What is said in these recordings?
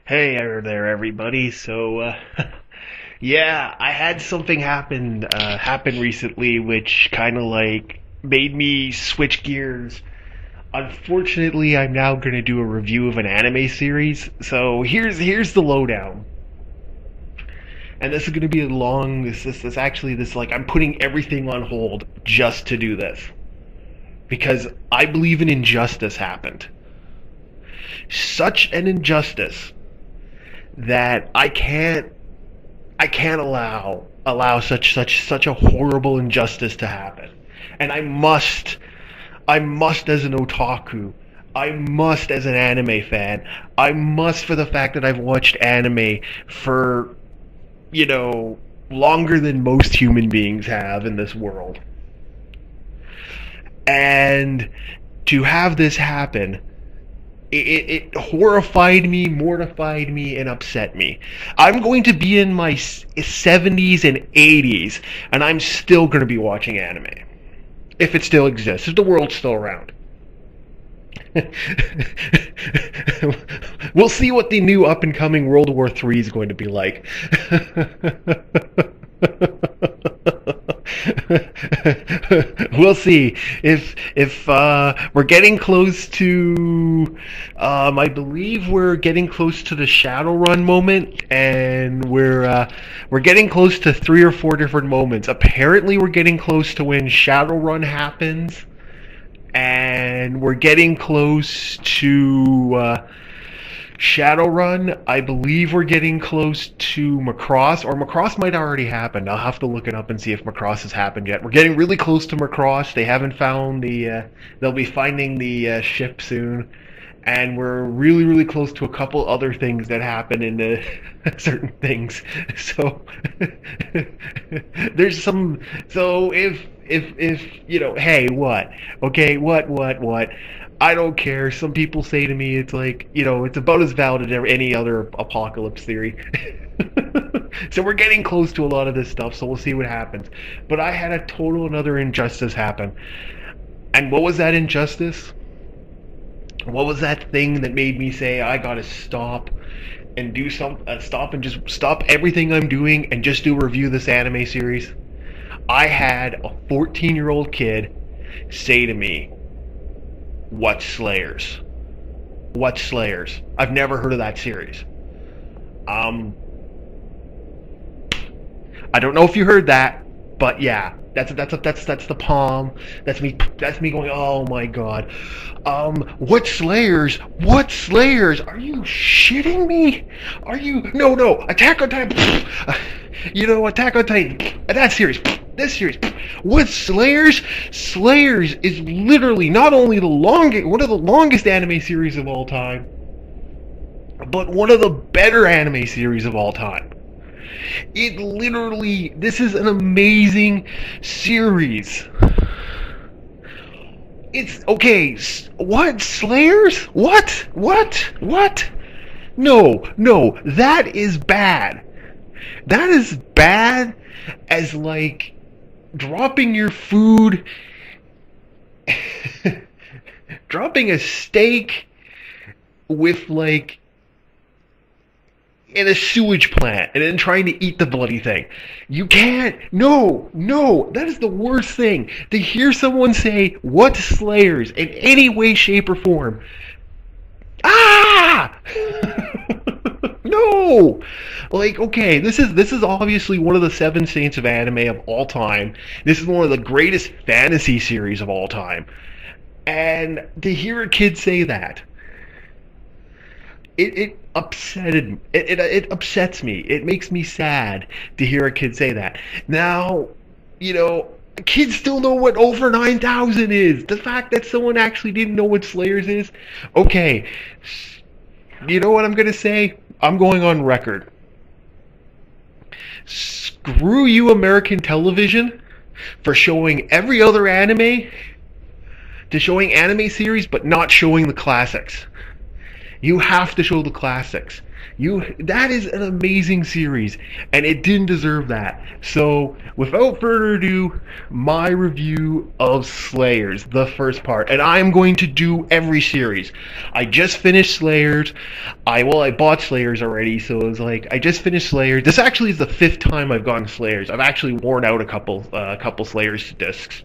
Hey there, everybody. Yeah, I had something happen recently, which kind of like made me switch gears. Unfortunately, I'm now going to do a review of an anime series. So here's the lowdown, and this is going to be a long. This actually this like I'm putting everything on hold just to do this because I believe an injustice happened. Such an injustice that I can't allow such a horrible injustice to happen. And I must as an otaku, I must as an anime fan, I must for the fact that I've watched anime for, longer than most human beings have in this world. And to have this happen, it horrified me, mortified me, and upset me. I'm going to be in my 70s and 80s, and I'm still going to be watching anime. If it still exists, if the world's still around. We'll see what the new up-and-coming World War III is going to be like. We'll see if we're getting close to. I believe we're getting close to the Shadowrun moment, and we're getting close to 3 or 4 different moments. Apparently, we're getting close to when Shadowrun happens, and we're getting close to. Shadowrun, I believe we're getting close to Macross, or Macross might already happen. I'll have to look it up and see if Macross has happened yet. We're getting really close to Macross. They haven't found they'll be finding the ship soon. And we're really, really close to a couple other things that happen in the certain things. So, there's some, so hey, what? Okay, what? I don't care. Some people say to me, it's like, it's about as valid as any other apocalypse theory. So we're getting close to a lot of this stuff, so we'll see what happens. But I had a total another injustice happen. And what was that injustice? What was that thing that made me say, I gotta stop and do stop everything I'm doing and just do a review of this anime series? I had a 14-year-old kid say to me, "What Slayers? What Slayers? I've never heard of that series." I don't know if you heard that, but yeah, that's the palm. That's me going, "Oh my god. What Slayers? What Slayers? Are you shitting me? Are you No, Attack on Titan. Attack on Titan. That series. This series. What Slayers? Slayers is literally not only one of the longest anime series of all time, but one of the better anime series of all time. This is an amazing series. It's okay. What Slayers? What? No, that is bad. That is bad as like dropping your food, dropping a steak with like in a sewage plant and then trying to eat the bloody thing. You can't. No, that is the worst thing. To hear someone say, "What Slayers?" in any way, shape, or form. Ah! No! Like, okay, this is obviously one of the seven saints of anime of all time. This is one of the greatest fantasy series of all time. And to hear a kid say that, it upsets me. It makes me sad to hear a kid say that. Now, kids still know what over 9,000 is. The fact that someone actually didn't know what Slayers is, okay. You know what I'm gonna say? I'm going on record. Screw you, American television, for showing every other anime, to showing anime series, but not showing the classics. You have to show the classics. That is an amazing series, and it didn't deserve that. So, without further ado, my review of Slayers, the first part, and I'm going to do every series. I just finished Slayers. I bought Slayers already, so it was like I just finished Slayers. This actually is the fifth time I've gotten Slayers. I've actually worn out a couple Slayers discs.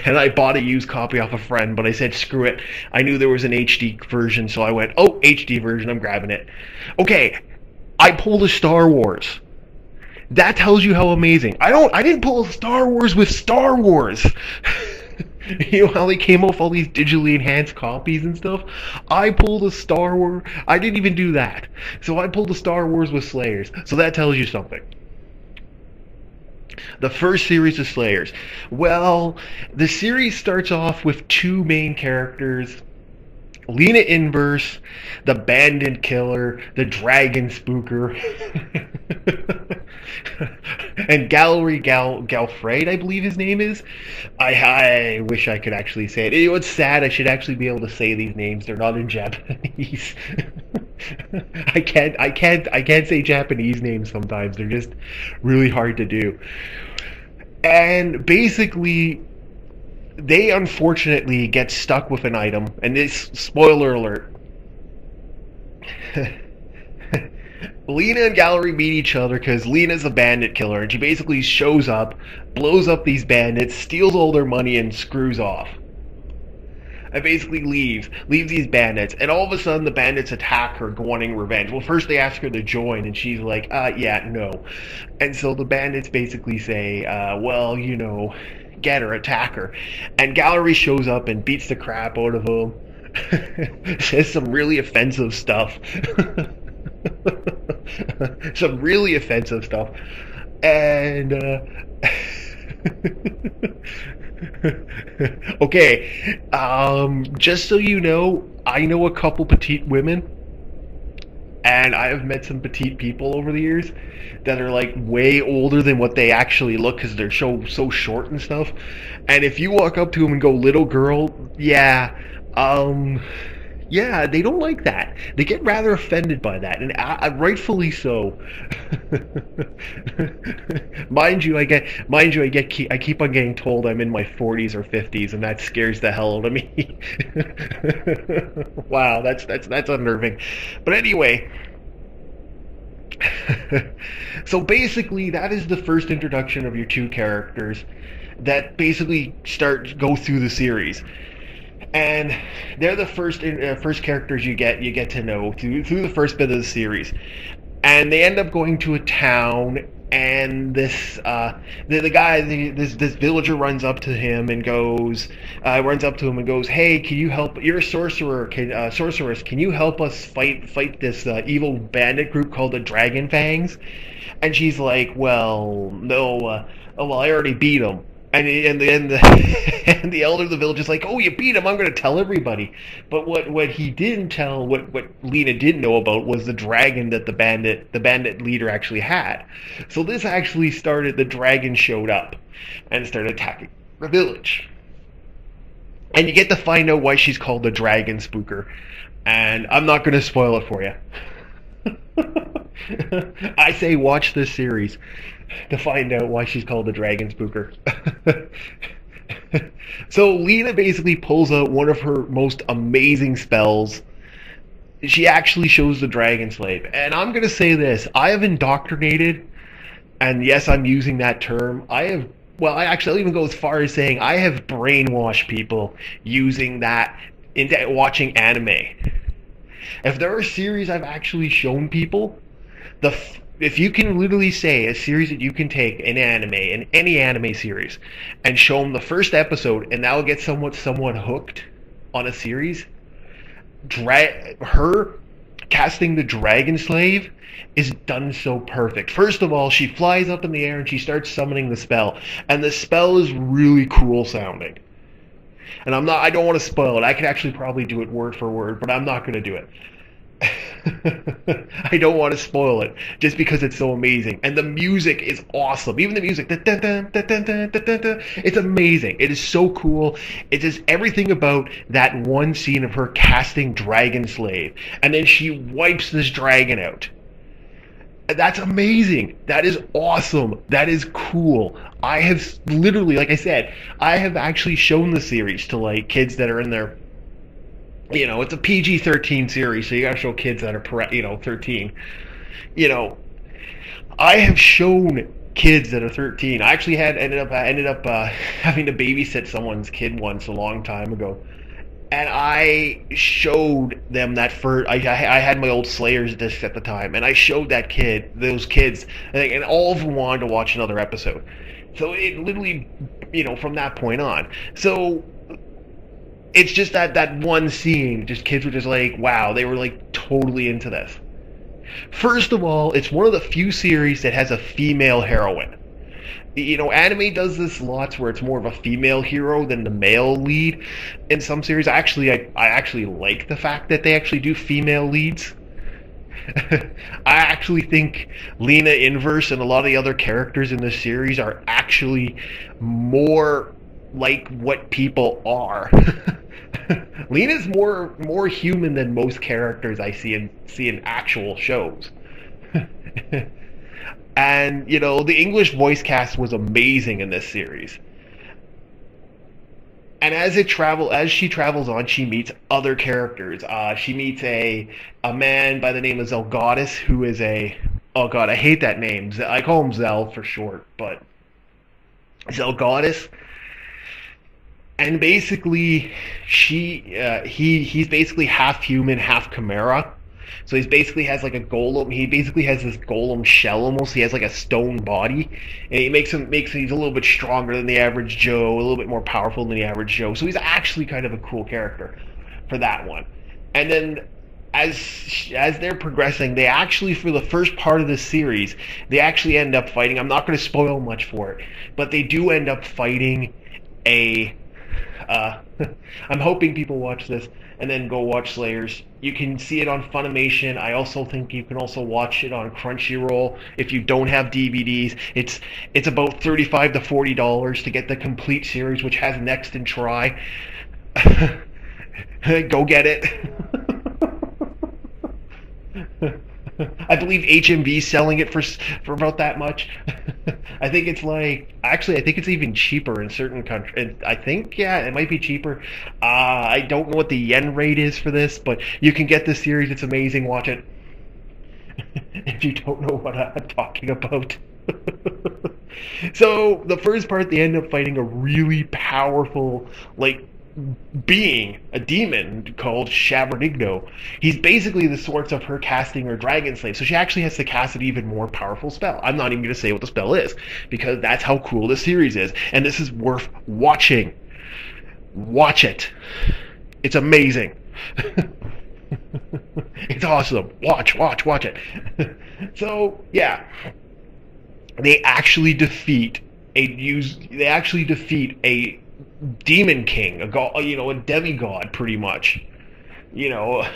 And I bought a used copy off a friend, but I said screw it. I knew there was an HD version, so I went, oh, HD version, I'm grabbing it. Okay, I pulled a Star Wars. That tells you how amazing. I didn't pull a Star Wars with Star Wars. You know how they came off all these digitally enhanced copies and stuff? I pulled a Star Wars. I didn't even do that. So I pulled a Star Wars with Slayers. So that tells you something. The first series of Slayers. Well, the series starts off with two main characters. Lena Inverse, the Bandit Killer, the Dragon Spooker, and Gallery Galfrey, I believe his name is. I wish I could actually say it. You know, it's sad. I should actually be able to say these names. They're not in Japanese. I can't say Japanese names sometimes. They're just really hard to do. And basically, they unfortunately get stuck with an item, and this, spoiler alert. Lena and Gallery meet each other because Lena's a bandit killer, and she basically shows up, blows up these bandits, steals all their money, and screws off. And basically leaves these bandits, and all of a sudden the bandits attack her, wanting revenge. Well, first they ask her to join, and she's like, yeah, no. And so the bandits basically say, well, you know, get her, attack her. And Gallery shows up and beats the crap out of him. Says some really offensive stuff. Some really offensive stuff. And, okay, just so you know, I know a couple petite women, and I have met some petite people over the years that are like way older than what they actually look because they're so short and stuff. And if you walk up to them and go, little girl, yeah, they don't like that. They get rather offended by that, and rightfully so. I keep on getting told I'm in my 40s or 50s, and that scares the hell out of me. Wow, that's unnerving. But anyway, so basically, that is the first introduction of your two characters that basically go through the series. And they're the first characters you get to know through the first bit of the series. And they end up going to a town, and this villager runs up to him and goes, hey, can you help? You're a sorcerer, sorceress. Can you help us fight this evil bandit group called the Dragon Fangs? And she's like, well, no, oh well, I already beat them. And the elder of the village is like, oh, you beat him, I'm going to tell everybody. But what he didn't tell, what Lena didn't know about, was the dragon that the bandit leader actually had. So this actually started, the dragon showed up and started attacking the village. And you get to find out why she's called the Dragon Spooker. And I'm not going to spoil it for you. I say watch this series to find out why she's called the Dragon Spooker. So Lena basically pulls out one of her most amazing spells. She actually shows the Dragon Slave. And I'm going to say this. I have indoctrinated, and yes, I'm using that term. I'll even go as far as saying I have brainwashed people using that into watching anime. If there are series I've actually shown people, if you can literally say a series that you can take in anime, in any anime series, and show them the first episode, and that'll get somewhat hooked on a series, her casting the Dragon Slave is done so perfect. First of all, she flies up in the air and she starts summoning the spell, and the spell is really cool sounding. And I don't want to spoil it. I could actually probably do it word for word, but I'm not going to do it. I don't want to spoil it just because it's so amazing, and the music is awesome. Even the music, it's amazing. It is so cool. It's just everything about that one scene of her casting Dragon Slave, and then she wipes this dragon out. That's amazing. That is awesome. That is cool. I have literally, like I said, I have actually shown the series to like kids that are in their, it's a PG-13 series, so you gotta show kids that are, 13. You know, I have shown kids that are 13. I actually ended up having to babysit someone's kid once a long time ago, and I showed them that first. I had my old Slayers disc at the time, and I showed those kids, and all of them wanted to watch another episode. So it literally, from that point on. So it's just that one scene, just kids were just like, wow, they were like totally into this. First of all, it's one of the few series that has a female heroine. Anime does this lots where it's more of a female hero than the male lead in some series. I actually like the fact that they actually do female leads. I actually think Lena Inverse and a lot of the other characters in this series are actually more like what people are. Lena's more human than most characters I see in actual shows. And the English voice cast was amazing in this series. And as she travels on, she meets other characters. She meets a man by the name of Zelgadis, who is oh god, I hate that name. I call him Zel for short, but Zelgadis. And basically, he's basically half human, half chimera. So he basically has like a golem. He basically has this golem shell almost. He has like a stone body, and he's a little bit stronger than the average Joe, a little bit more powerful than the average Joe. So he's actually kind of a cool character for that one. And then as they're progressing, they actually, for the first part of this series, they actually end up fighting. I'm not going to spoil much for it, but they do end up fighting a. I'm hoping people watch this and then go watch Slayers. You can see it on Funimation. I also think you can also watch it on Crunchyroll if you don't have DVDs. It's about $35 to $40 to get the complete series, which has Next and Try. Go get it. I believe HMV's selling it for about that much. I think it's I think it's even cheaper in certain countries. I think, yeah, it might be cheaper. I don't know what the yen rate is for this, but you can get this series. It's amazing. Watch it. If you don't know what I'm talking about. So the first part, they end up fighting a really powerful, being, a demon called Shabernigno. He's basically the source of her casting her Dragon Slave, so she actually has to cast an even more powerful spell. I'm not even going to say what the spell is, because that's how cool this series is, and this is worth watching. Watch it. It's amazing. It's awesome. Watch it. So, yeah. They actually defeat a demon king, a god, a demigod, pretty much. A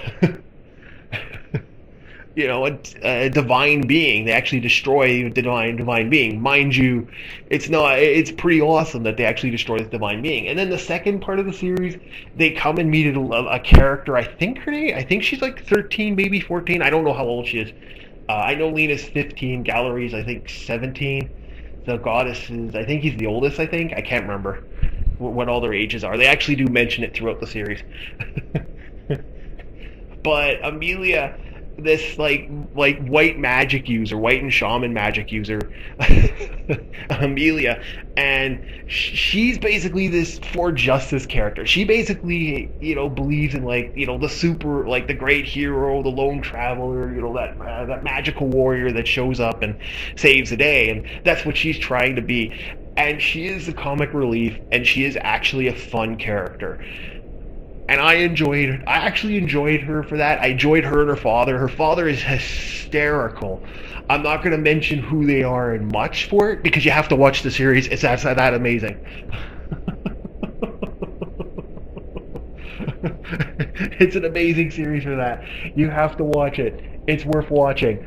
divine being. They actually destroy a divine being. Mind you, it's pretty awesome that they actually destroy this divine being. And then the second part of the series, they come and meet a character. I think she's like 13, maybe 14. I don't know how old she is. I know Lena's 15. Gallery's, I think, 17. The goddess is, I think he's the oldest. I can't remember what all their ages are. They actually do mention it throughout the series. But Amelia, this white magic user, white and shaman magic user, Amelia, and she's basically this for justice character. She basically, believes in the super, the great hero, the lone traveler, that magical warrior that shows up and saves the day, and that's what she's trying to be. And she is the comic relief, and she is actually a fun character. And I actually enjoyed her for that. I enjoyed her and her father. Her father is hysterical. I'm not going to mention who they are in much for it, because you have to watch the series. It's that amazing. It's an amazing series for that. You have to watch it. It's worth watching.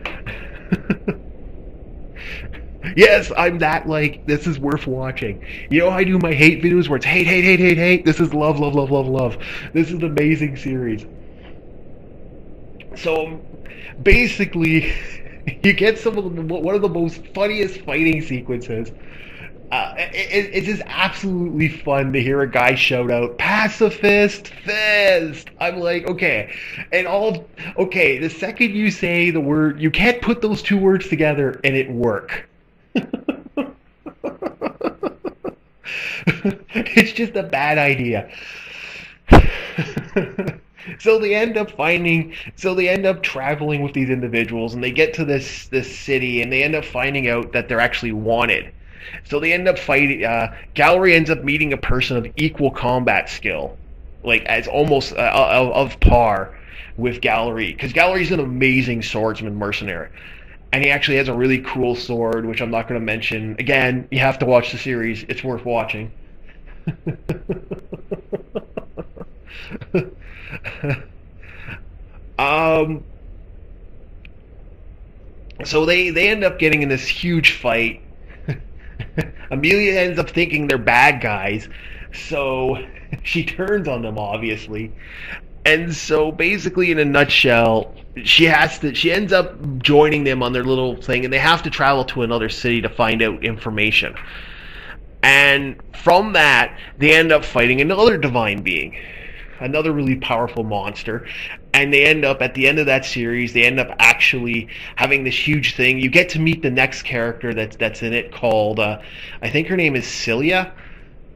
Yes, I'm that like this is worth watching. You know how I do my hate videos where it's hate, hate, hate, hate, hate. This is love, love, love, love, love. This is an amazing series. So basically, you get some of one of the most funniest fighting sequences. It's just absolutely fun to hear a guy shout out "pacifist fist." I'm like, okay, and all okay. The second you say the word, you can't put those two words together and it work. It's just a bad idea. So they end up traveling with these individuals, and they get to this city, and they end up finding out that they're actually wanted. So they end up fighting. Gallery ends up meeting a person of equal combat skill, like as almost of par with Gallery, because Gallery's an amazing swordsman mercenary, and he actually has a really cool sword, which I'm not going to mention. Again, you have to watch the series; it's worth watching. um, so they end up getting in this huge fight. Amelia ends up thinking they're bad guys, so she turns on them, obviously. And so basically, in a nutshell, she ends up joining them on their little thing, and they have to travel to another city to find out information. And from that, they end up fighting another divine being, another really powerful monster. And they end up, at the end of that series, they end up actually having this huge thing. You get to meet the next character that's in it, called, I think her name is Celia.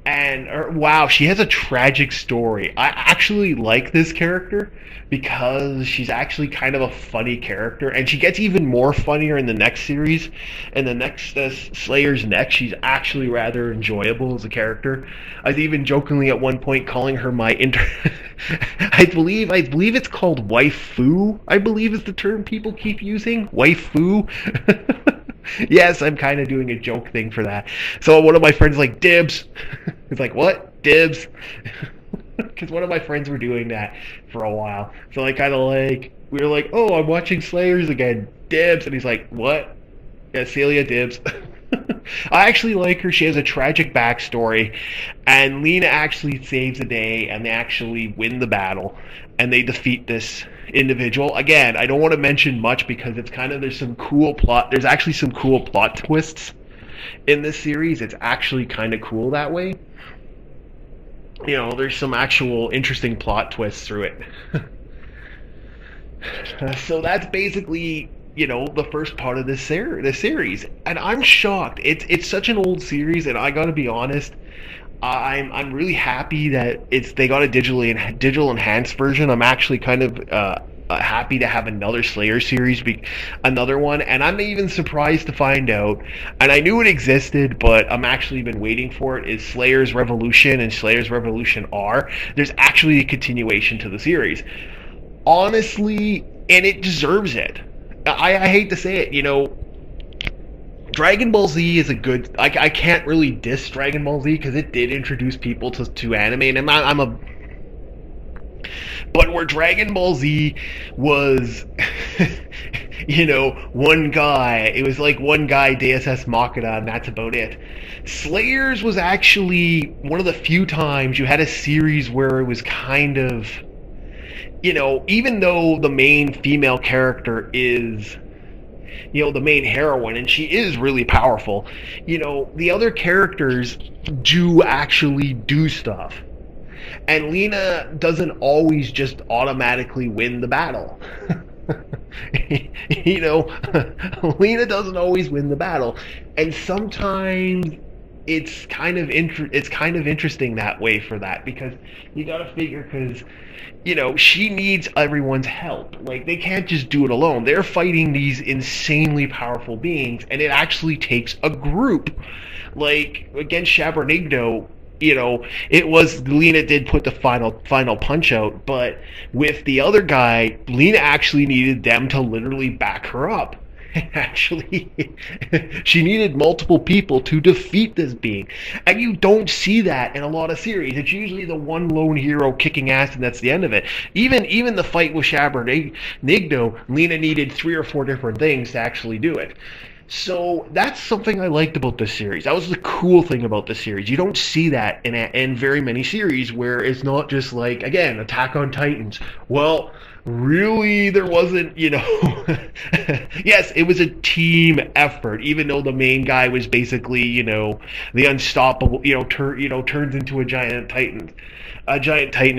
And wow, she has a tragic story. I actually like this character because she's actually kind of a funny character, and she gets even more funnier in the next series. In the next Slayer's Next, she's actually rather enjoyable as a character. I was even jokingly at one point calling her my I believe it's called waifu. I believe is the term people keep using, waifu. Yes, I'm kind of doing a joke thing for that. So one of my friends like, dibs. He's like, what? Dibs? Because one of my friends were doing that for a while. So I kind of like, we were like, oh, I'm watching Slayers again. Dibs. And he's like, what? Yeah, Celia, dibs. I actually like her. She has a tragic backstory. And Lena actually saves the day, and they actually win the battle. And they defeat this individual. Again, I don't want to mention much because it's kind of, there's actually some cool plot twists in this series. It's actually kind of cool that way. You know, there's some actual interesting plot twists through it. So that's basically, you know, the first part of this series. And I'm shocked. It's such an old series, and I gotta be honest, I'm really happy that they got a digital enhanced version. I'm actually kind of happy to have another Slayer series, another one, and I'm even surprised to find out, and I knew it existed, but I'm actually been waiting for it, is Slayer's Revolution and Slayer's Revolution R. There's actually a continuation to the series. Honestly, and it deserves it. I hate to say it, you know, Dragon Ball Z is a good. I can't really diss Dragon Ball Z because it did introduce people to anime, and I'm a. But where Dragon Ball Z was, you know, one guy, it was like one guy, Deus Ex Machina, and that's about it. Slayers was actually one of the few times you had a series where it was kind of, you know, even though the main female character is, you know, the main heroine, and she is really powerful, you know, the other characters do actually do stuff. And Lena doesn't always just automatically win the battle. You know, Lena doesn't always win the battle. And sometimes it's kind of interesting that way for that, because you got to figure, because, you know, she needs everyone's help. Like, they can't just do it alone. They're fighting these insanely powerful beings, and it actually takes a group. Like, against Shabernigdo, you know, it was Lena did put the final punch out, but with the other guy, Lena actually needed them to literally back her up. actually, she needed multiple people to defeat this being, and you don't see that in a lot of series. It's usually the one lone hero kicking ass, and that's the end of it. Even the fight with Nigno, Lena needed 3 or 4 different things to actually do it. So that's something I liked about this series. That was the cool thing about this series. You don't see that in very many series where it's not just like, again, Attack on Titans. Well, really, there wasn't, yes, it was a team effort, even though the main guy was basically, the unstoppable, turns into a giant titan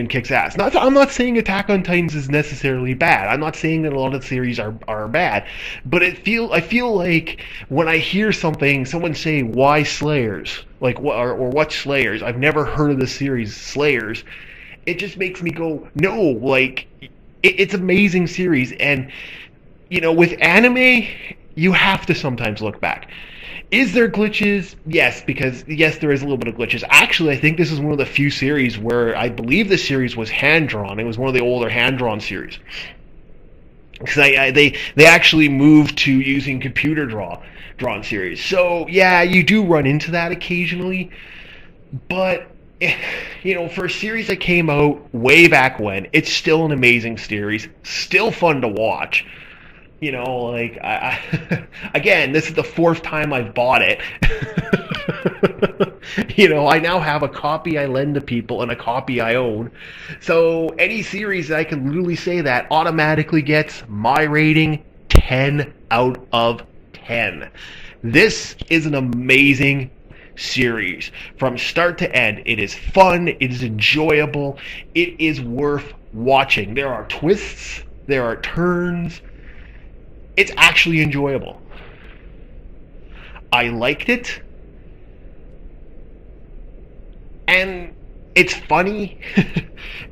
and kicks ass. I'm not saying Attack on Titans is necessarily bad. I'm not saying that a lot of series are bad, but I feel like when I hear someone say why Slayers, like what Slayers, I've never heard of the series Slayers. It just makes me go, no, like it's amazing series, and with anime, you have to sometimes look back. Is there glitches? Yes, because yes, there is a little bit of glitches. Actually, I think this is one of the few series where I believe the series was hand drawn. It was one of the older hand drawn series, because they actually moved to using computer drawn series. So yeah, you do run into that occasionally, but for a series that came out way back when, it's still an amazing series, still fun to watch. Again, this is the 4th time I've bought it. I now have a copy I lend to people and a copy I own. So any series that I can literally say that automatically gets my rating 10 out of 10. This is an amazing series from start to end. It is fun, it is enjoyable, it is worth watching. There are twists, there are turns. It's actually enjoyable. I liked it, and it's funny.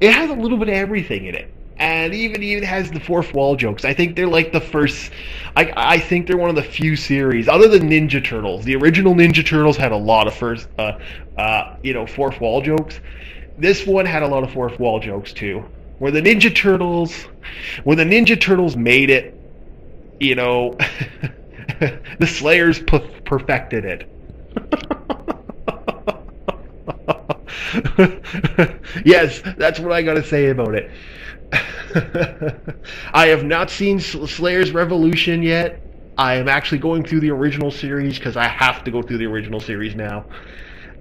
It has a little bit of everything in it, and even has the fourth wall jokes. I think they're like the first. I think they're one of the few series, other than Ninja Turtles. The original Ninja Turtles had a lot of fourth wall jokes. This one had a lot of fourth wall jokes too. Where the Ninja Turtles made it, the Slayers perfected it. Yes, that's what I gotta say about it. I have not seen Slayers Revolution yet. I am actually going through the original series because I have to go through the original series now.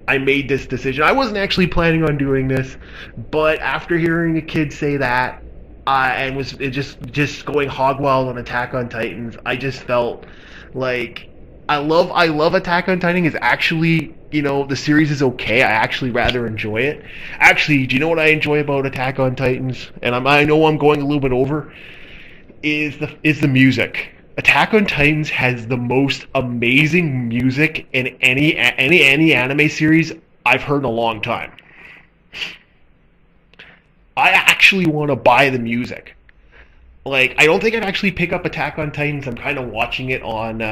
I made this decision. I wasn't actually planning on doing this, but after hearing a kid say that, and was just going hog wild on Attack on Titans, I just felt like I love Attack on Titan. Is actually, the series is okay. I actually rather enjoy it. Actually, do you know what I enjoy about Attack on Titans? And I know I'm going a little bit over. Is the music. Attack on Titans has the most amazing music in any anime series I've heard in a long time. I actually want to buy the music. Like, I don't think I'd actually pick up Attack on Titans. I'm kind of watching it on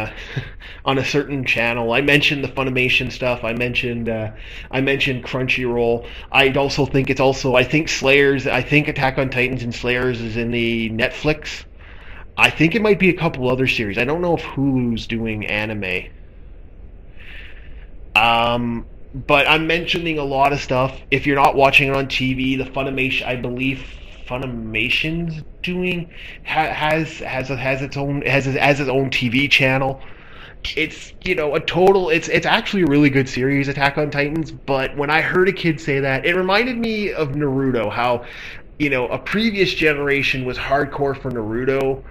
on a certain channel. I mentioned the Funimation stuff. I mentioned Crunchyroll. I also think I think Slayers. I think Attack on Titans and Slayers is in the Netflix. I think it might be a couple other series. I don't know if Hulu's doing anime. But I'm mentioning a lot of stuff. If you're not watching it on TV, the Funimation, I believe Funimation's doing has its own TV channel. It's it's actually a really good series, Attack on Titans. But when I heard a kid say that, it reminded me of Naruto. How a previous generation was hardcore for Naruto,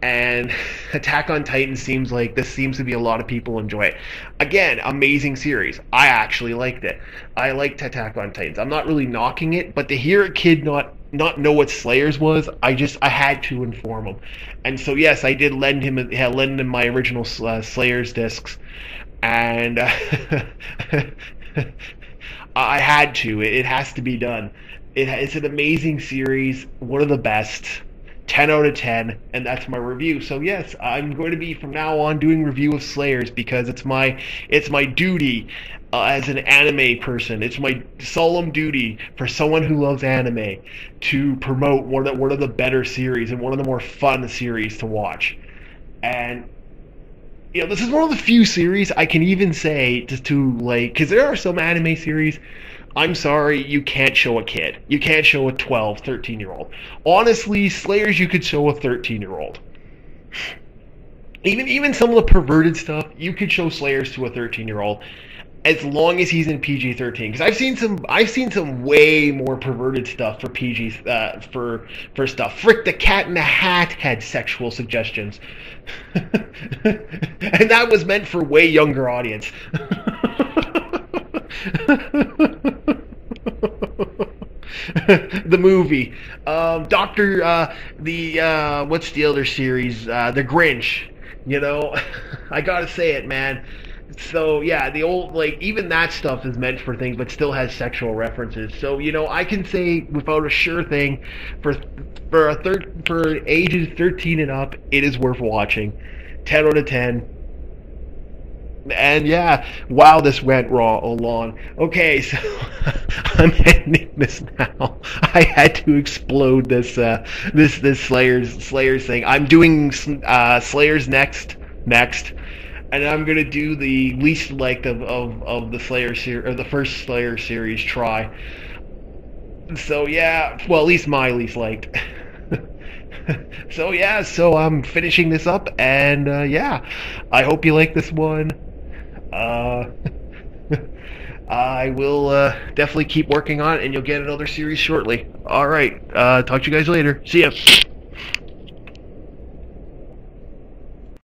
and Attack on Titan seems to be a lot of people enjoy it. Again, amazing series. I actually liked it. I liked Attack on Titans. I'm not really knocking it, but to hear a kid not know what Slayers was, I had to inform him. And so yes, I did lend him my original Slayers discs, and I had to. It has to be done. It's an amazing series, one of the best. 10 out of 10, and that's my review. So yes, I'm going to be from now on doing review of Slayers because it's my duty as an anime person. It's my solemn duty for someone who loves anime to promote one of the better series and one of the more fun series to watch. And this is one of the few series I can even say just to like, because there are some anime series. I'm sorry, you can't show a kid. You can't show a 12, 13-year old. Honestly, Slayers, you could show a 13-year-old. Even some of the perverted stuff, you could show Slayers to a 13-year-old, as long as he's in PG-13. Because I've seen some way more perverted stuff for PG for stuff. Frick the Cat in the Hat had sexual suggestions, and that was meant for way younger audience. The movie, what's the other series? The Grinch. I gotta say it, man. So yeah, the old, like, even that stuff is meant for things, but still has sexual references. So I can say without a sure thing, for ages 13 and up, it is worth watching. 10 out of 10. And yeah, wow, this went long. Okay, so I'm ending this now. I had to explode this Slayers thing. I'm doing Slayers next, and I'm gonna do the least liked of the Slayer series, or the first Slayer series try. So yeah, well, at least my least liked. So yeah, so I'm finishing this up, and yeah, I hope you like this one. I will definitely keep working on it, and you'll get another series shortly. Alright, talk to you guys later. See ya.